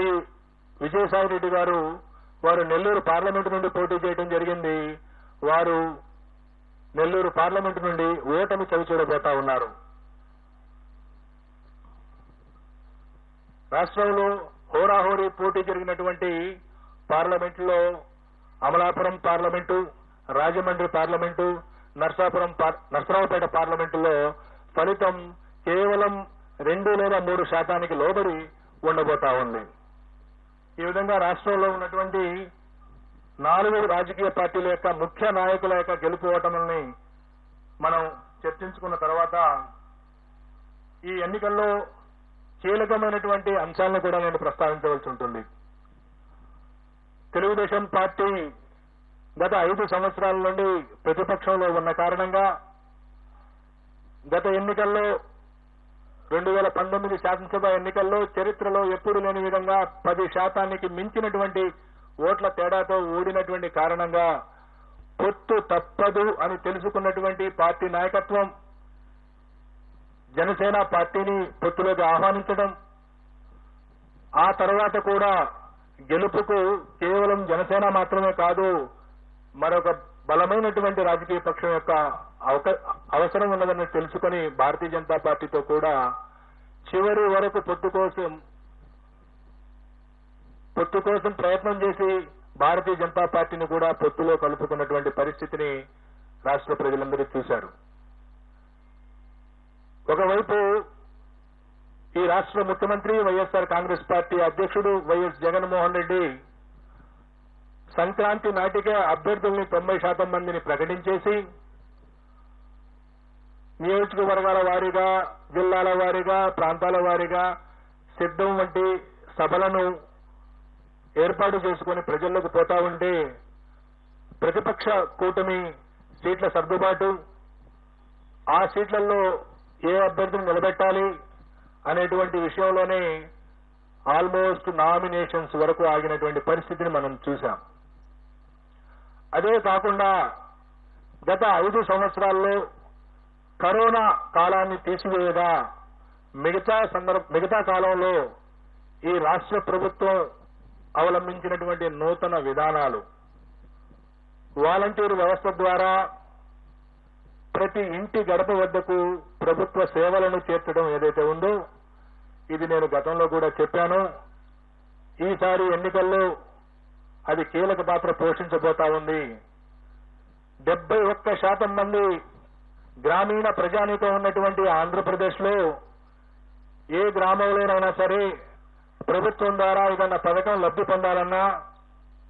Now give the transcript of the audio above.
శ్రీ విజయసాయి రెడ్డి గారు వారు నెల్లూరు పార్లమెంటు నుండి పోటీ చేయడం జరిగింది. వారు నెల్లూరు పార్లమెంటు నుండి ఓటమి చవిచూడబోతా ఉన్నారు. రాష్ట్రంలో హోరాహోరీ పోటీ జరిగినటువంటి పార్లమెంటులో అమలాపురం పార్లమెంటు, రాజమండ్రి పార్లమెంటు, నర్సరావుపేట పార్లమెంటులో ఫలితం కేవలం 2 లేదా 3 శాతానికి లోబడి ఉండబోతా ఉంది. ఈ విధంగా రాష్ట్రంలో ఉన్నటువంటి 4 రాజకీయ పార్టీల యొక్క ముఖ్య నాయకుల యొక్క గెలుపు ఓటముల్ని మనం చర్చించుకున్న తర్వాత ఈ ఎన్నికల్లో కీలకమైనటువంటి అంశాలను కూడా నేను ప్రస్తావించవలసి ఉంటుంది. తెలుగుదేశం పార్టీ గత 5 సంవత్సరాల నుండి ప్రతిపక్షంలో ఉన్న కారణంగా గత ఎన్నికల్లో 2019 శాసనసభ ఎన్నికల్లో చరిత్రలో ఎప్పుడు లేని విధంగా 10 శాతానికి మించినటువంటి ఓట్ల తేడాతో ఓడినటువంటి కారణంగా పొత్తు తప్పదు అని తెలుసుకున్నటువంటి పార్టీ నాయకత్వం జనసేన పార్టీని పొత్తులోకి ఆహ్వానించడం, ఆ తర్వాత కూడా గెలుపుకు కేవలం జనసేన మాత్రమే కాదు మరొక బలమైనటువంటి రాజకీయ పక్షం యొక్క అవసరం ఉన్నదని తెలుసుకుని భారతీయ జనతా పార్టీతో కూడా చివరి వరకు పొత్తు కోసం ప్రయత్నం చేసి భారతీయ జనతా పార్టీని కూడా పొత్తులో కలుపుకున్నటువంటి పరిస్థితిని రాష్ట్ర ప్రజలందరూ చూశారు. ఒకవైపు ఈ రాష్ట్ర ముఖ్యమంత్రి వైఎస్ఆర్ కాంగ్రెస్ పార్టీ అధ్యక్షుడు వైఎస్ జగన్మోహన్ రెడ్డి సంక్రాంతి నాటికే అభ్యర్థుల్ని 90% మందిని ప్రకటించేసి నియోజకవర్గాల వారీగా, జిల్లాల వారీగా, ప్రాంతాల వారీగా సిద్ధం వంటి సభలను ఏర్పాటు చేసుకుని ప్రజల్లోకి పోతా ఉంటే ప్రతిపక్ష కూటమి సీట్ల సర్దుబాటు, ఆ సీట్లలో ఏ అభ్యర్థిని నిలబెట్టాలి అనేటువంటి విషయంలోనే ఆల్మోస్ట్ నామినేషన్స్ వరకు ఆగినటువంటి పరిస్థితిని మనం చూశాం. అదే కాకుండా గత 5 సంవత్సరాల్లో కరోనా కాలాన్ని తీసివేయగా మిగతా కాలంలో ఈ రాష్ట్ర ప్రభుత్వం అవలంబించినటువంటి నూతన విధానాలు, వాలంటీర్ వ్యవస్థ ద్వారా ప్రతి ఇంటి గడప వద్దకు ప్రభుత్వ సేవలను చేర్చడం ఏదైతే ఉందో ఇది నేను గతంలో కూడా చెప్పాను. ఈసారి ఎన్నికల్లో అది కీలక పాత్ర పోషించబోతా ఉంది. 71% మంది గ్రామీణ ప్రజానీకం ఉన్నటువంటి ఆంధ్రప్రదేశ్లో ఏ గ్రామంలోనైనా సరే ప్రభుత్వం ద్వారా ఏదైనా పథకం లబ్ధి పొందాలన్నా